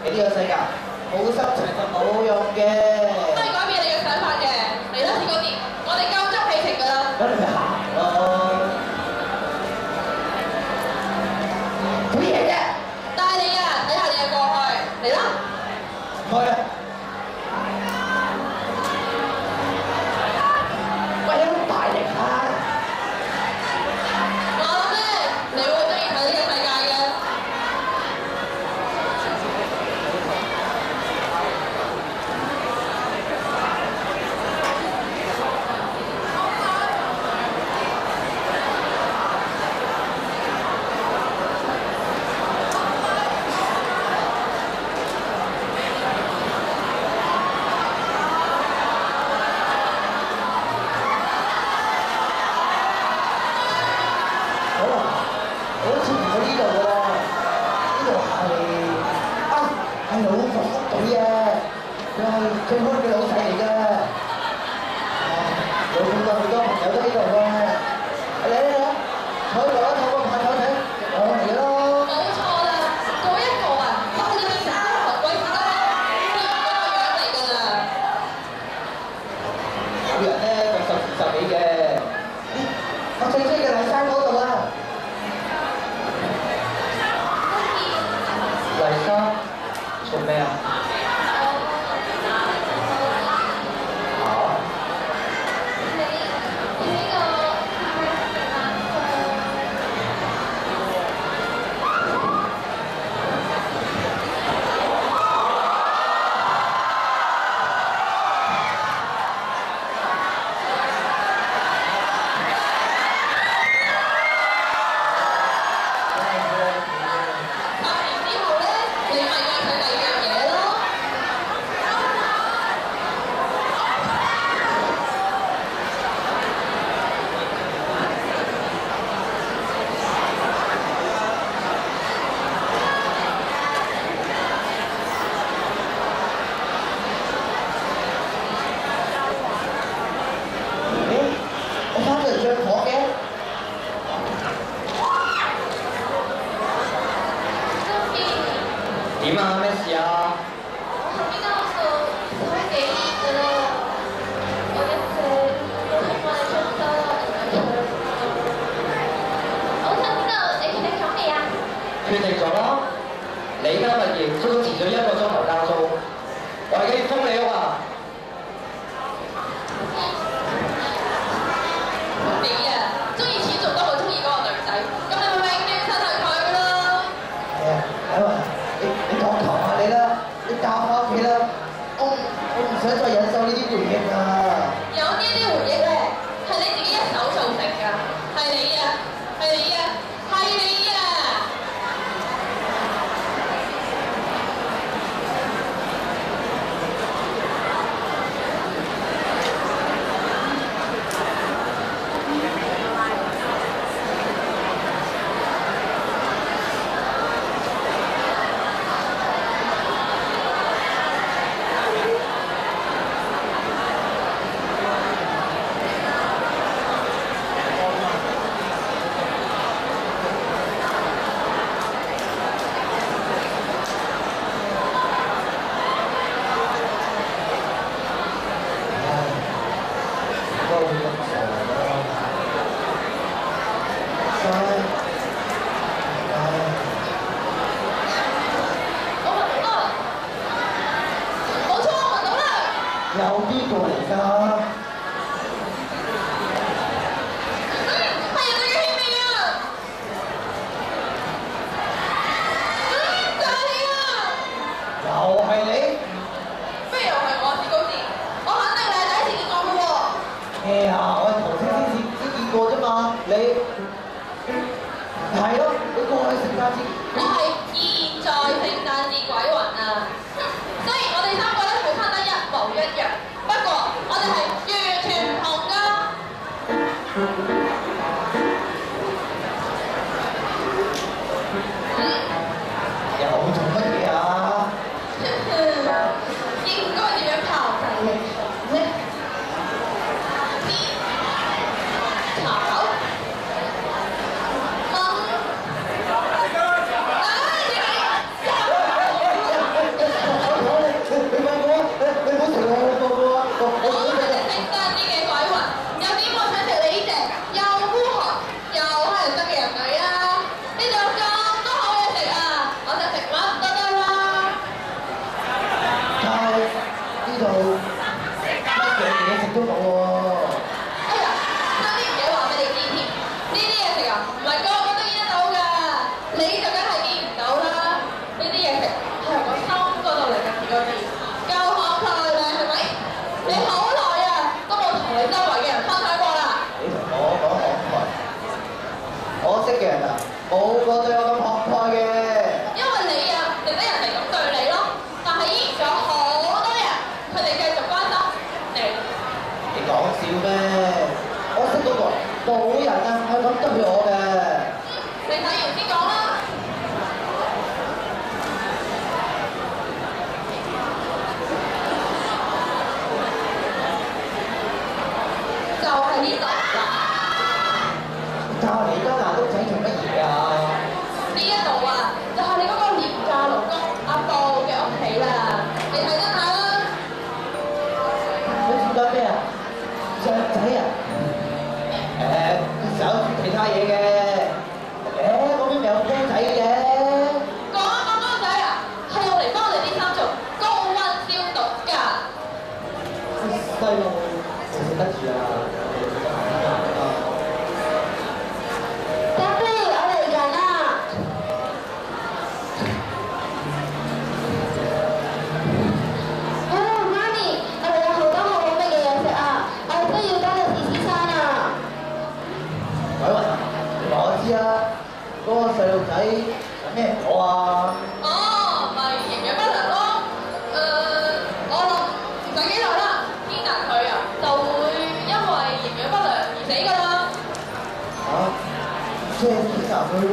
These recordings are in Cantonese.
喺呢個世界冇心情就冇用嘅。可以改變你嘅想法嘅。嚟啦，鐵哥傑，我哋夠鐘起程㗎啦。咁你咪行咯。做乜嘢啫？帶你啊，睇下你嘅過去。嚟啦。去啊！喂，有冇大力啊？我諗咧，你會中意睇呢個世界嘅。最開嘅老細嚟㗎，有好多朋友都喺度㗎。嚟嚟嚟，坐落啦，透個牌睇睇，我嚟咯。冇錯啦，嗰一個啊，就係你成日學鬼子嗰個樣嚟㗎啦。有人咧就10幾嘅，我最中意嘅黎生嗰度啊。黎生做咩啊？點啊？咩事啊？我喺呢度做咗幾年㗎啦，我一直都希望你出收啦，我想知道你決定咗未啊？決定咗啦！你間物業足足遲咗1個鐘頭交租，我而家要封你屋啊！你啊，中意錢仲多過中意嗰個女仔，咁你咪永遠失去佢咯。係啊，你講求下你啦，你教翻屋企啦，我唔想再忍受呢啲回憶啊！有呢啲回憶咧，係你自己一手造成㗎，係你啊，係你啊，係你啊！有邊個嚟㗎？係啊，對兄弟啊！就係你啊！又係你？咩又係我？鐵哥傑，我肯定你係第一次見我嘅喎。咩啊？我係頭先見過啫嘛，你係咯，你過去聖誕節。我係現在聖誕節鬼魂啊！雖然我哋3個咧係生得一模一樣，不過我哋係完全唔同㗎。又做乜嘢啊？應該點樣炮製英雄咧？炒炆。度乜嘢食都冇喎。哎呀，差啲唔記得話俾你知添，呢啲嘢食啊，唔係個個都見得到㗎，你就梗係見唔到啦。呢啲嘢食係由個心嗰度嚟嘅，嗰啲夠慷慨咧，係咪？你好耐啊，都冇同你周圍嘅人分享過啦。你同我講慷慨，我識嘅人啊，冇個對我咁慷慨嘅。因為你啊，令得人哋咁對你咯，但係依然仲有好多人，佢哋繼續關心你。你講笑咩？我識嗰個冇人啊係咁對我嘅。你睇完先講啦。就係呢度啦。教你間牙都整做乜嘢啊？呢一度啊，就係你嗰個廉價勞工阿布嘅屋企啦。你睇真下啦。你做緊咩啊？雀仔啊？手其他嘢嘅。嗰邊咪有公仔嘅。講公仔啊，係用嚟幫我哋啲衫做高溫消毒㗎。細路食得住啊！爹哋，我嚟緊啦！媽咪，我哋有好多好好味嘅嘢食啊！我哋都要多謝試試餐啊！偉雲，你話我知啊，嗰個細路仔有咩唔好啊？哦，咪營養不良咯。我諗唔使幾耐啦，天娜佢啊就會因為營養不良而死㗎啦。即係天娜佢會。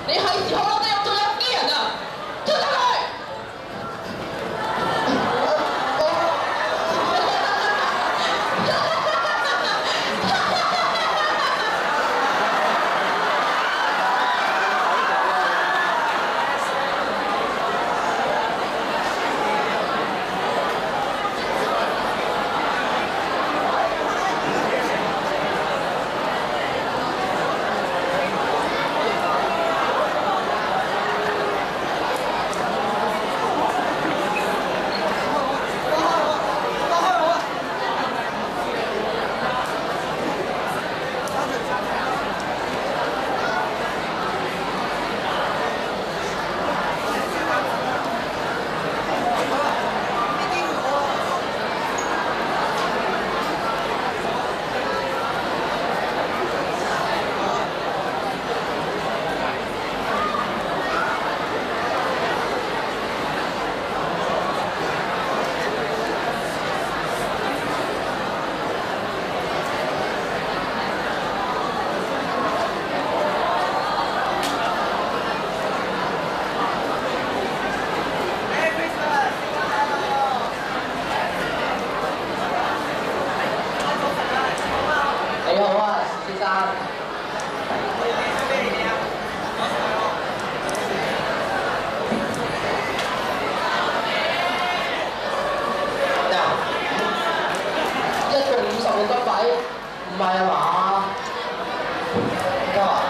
你係時候落地獄做有機人啊！捉咗佢！你好啊，先生。唔係啊嘛？唔夠啊？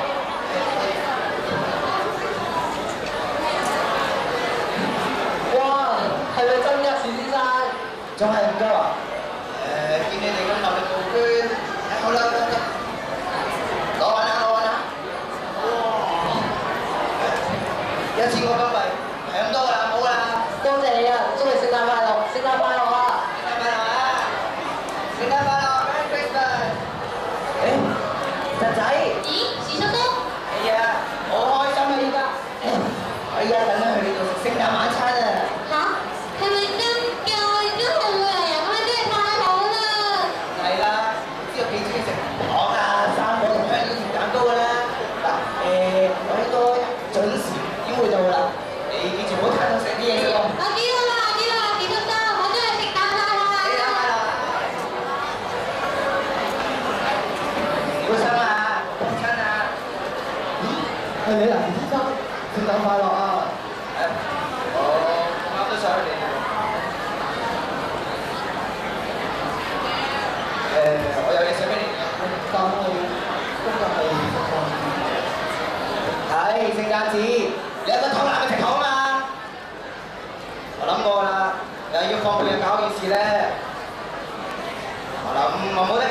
哇，係咪真㗎，史先生？仲係唔夠啊？見你哋咁落力募捐，好啦，攞穩啦，攞穩啦！哇！1000個金幣，係咁多㗎啦，冇啦！多謝你啊，祝你聖誕快樂，聖誕快樂啊！聖誕快樂啊！聖誕快樂 ，Merry Christmas！侄仔，咦，時叔叔？係啊，好開心啊！依家，我依家等緊去呢度食聖誕晚餐啊！嚇？係咪真㗎？都係會嚟啊！咁樣真係太好啦！係啦，知道幾中意食糖啊、生果同香蕉甜蛋糕㗎啦。嗱，我應該準時已經會到㗎啦。你記住唔好太多食啲嘢喎。我知道啦，時叔叔，我都係食蛋撻啦。你諗下啦，小心啊，幫親啊！咦，係你啊，先生，聖誕快樂啊！我啱都想去你喎。我有嘢想俾你。但係今日係聖誕節，你有個偷懶嘅藉口啊嘛！我諗過啦，又要放半日搞件事咧，我諗我冇得